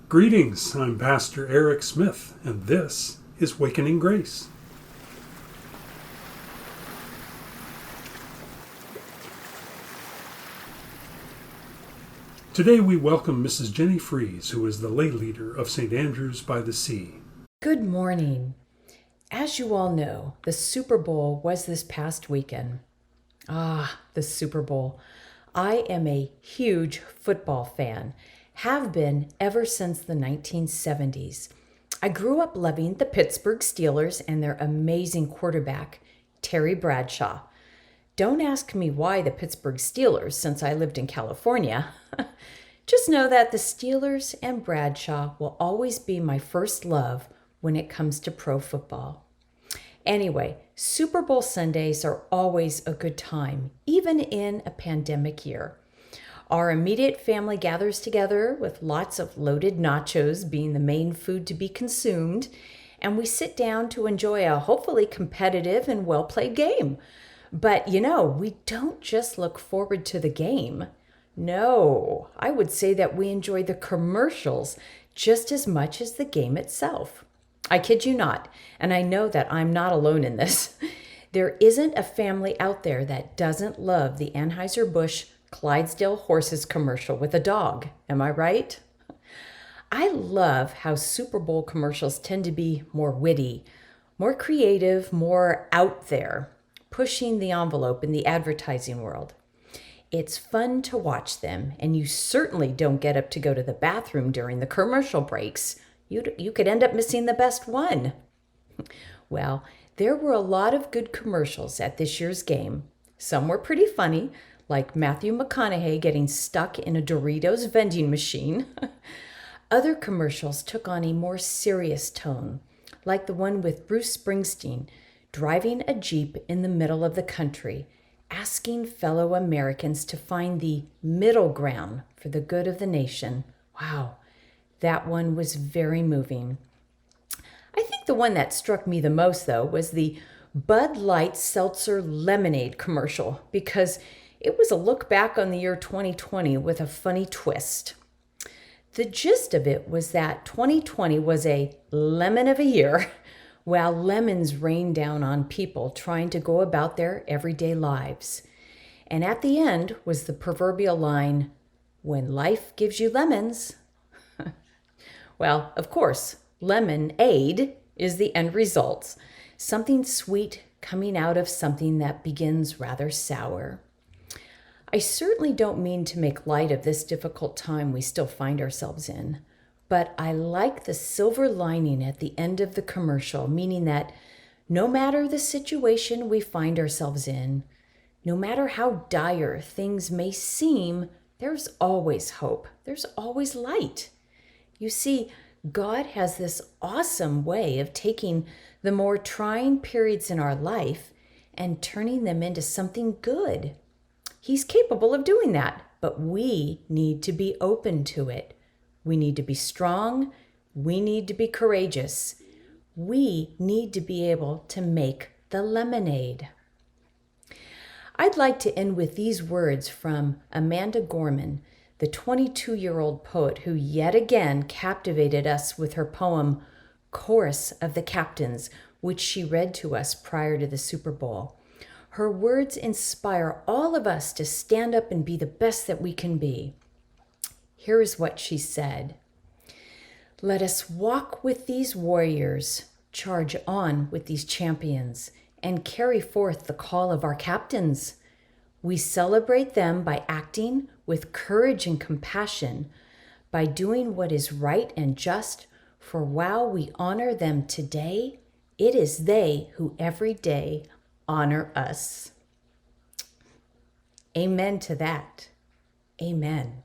Greetings, I'm Pastor Eric Smith, and this is Wakening Grace. Today we welcome Mrs. Jenny Fries, who is the lay leader of St. Andrew's by the Sea. Good morning. As you all know, the Super Bowl was this past weekend. The Super Bowl. I am a huge football fan, have been ever since the 1970s. I grew up loving the Pittsburgh Steelers and their amazing quarterback, Terry Bradshaw. Don't ask me why the Pittsburgh Steelers, since I lived in California. Just know that the Steelers and Bradshaw will always be my first love when it comes to pro football. Anyway, Super Bowl Sundays are always a good time, even in a pandemic year. Our immediate family gathers together with lots of loaded nachos being the main food to be consumed, and we sit down to enjoy a hopefully competitive and well-played game. But we don't just look forward to the game. No, I would say that we enjoy the commercials just as much as the game itself. I kid you not, and I know that I'm not alone in this. There isn't a family out there that doesn't love the Anheuser-Busch Clydesdale horses commercial with a dog. Am I right? I love how Super Bowl commercials tend to be more witty, more creative, more out there, pushing the envelope in the advertising world. It's fun to watch them, and you certainly don't get up to go to the bathroom during the commercial breaks. You could end up missing the best one. Well, there were a lot of good commercials at this year's game. Some were pretty funny, like Matthew McConaughey getting stuck in a Doritos vending machine. Other commercials took on a more serious tone, like the one with Bruce Springsteen driving a Jeep in the middle of the country, asking fellow Americans to find the middle ground for the good of the nation. Wow, that one was very moving. I think the one that struck me the most, though, was the Bud Light Seltzer Lemonade commercial, because it was a look back on the year 2020 with a funny twist. The gist of it was that 2020 was a lemon of a year, while lemons rained down on people trying to go about their everyday lives. And at the end was the proverbial line, "When life gives you lemons." Well, of course, lemonade is the end result. Something sweet coming out of something that begins rather sour. I certainly don't mean to make light of this difficult time we still find ourselves in, but I like the silver lining at the end of the commercial, meaning that no matter the situation we find ourselves in, no matter how dire things may seem, there's always hope. There's always light. You see, God has this awesome way of taking the more trying periods in our life and turning them into something good. He's capable of doing that, but we need to be open to it. We need to be strong. We need to be courageous. We need to be able to make the lemonade. I'd like to end with these words from Amanda Gorman, the 22-year-old poet who yet again captivated us with her poem, Chorus of the Captains, which she read to us prior to the Super Bowl. Her words inspire all of us to stand up and be the best that we can be. Here is what she said. "Let us walk with these warriors, charge on with these champions, and carry forth the call of our captains. We celebrate them by acting with courage and compassion, by doing what is right and just, for while we honor them today, it is they who every day honor us." Amen to that. Amen.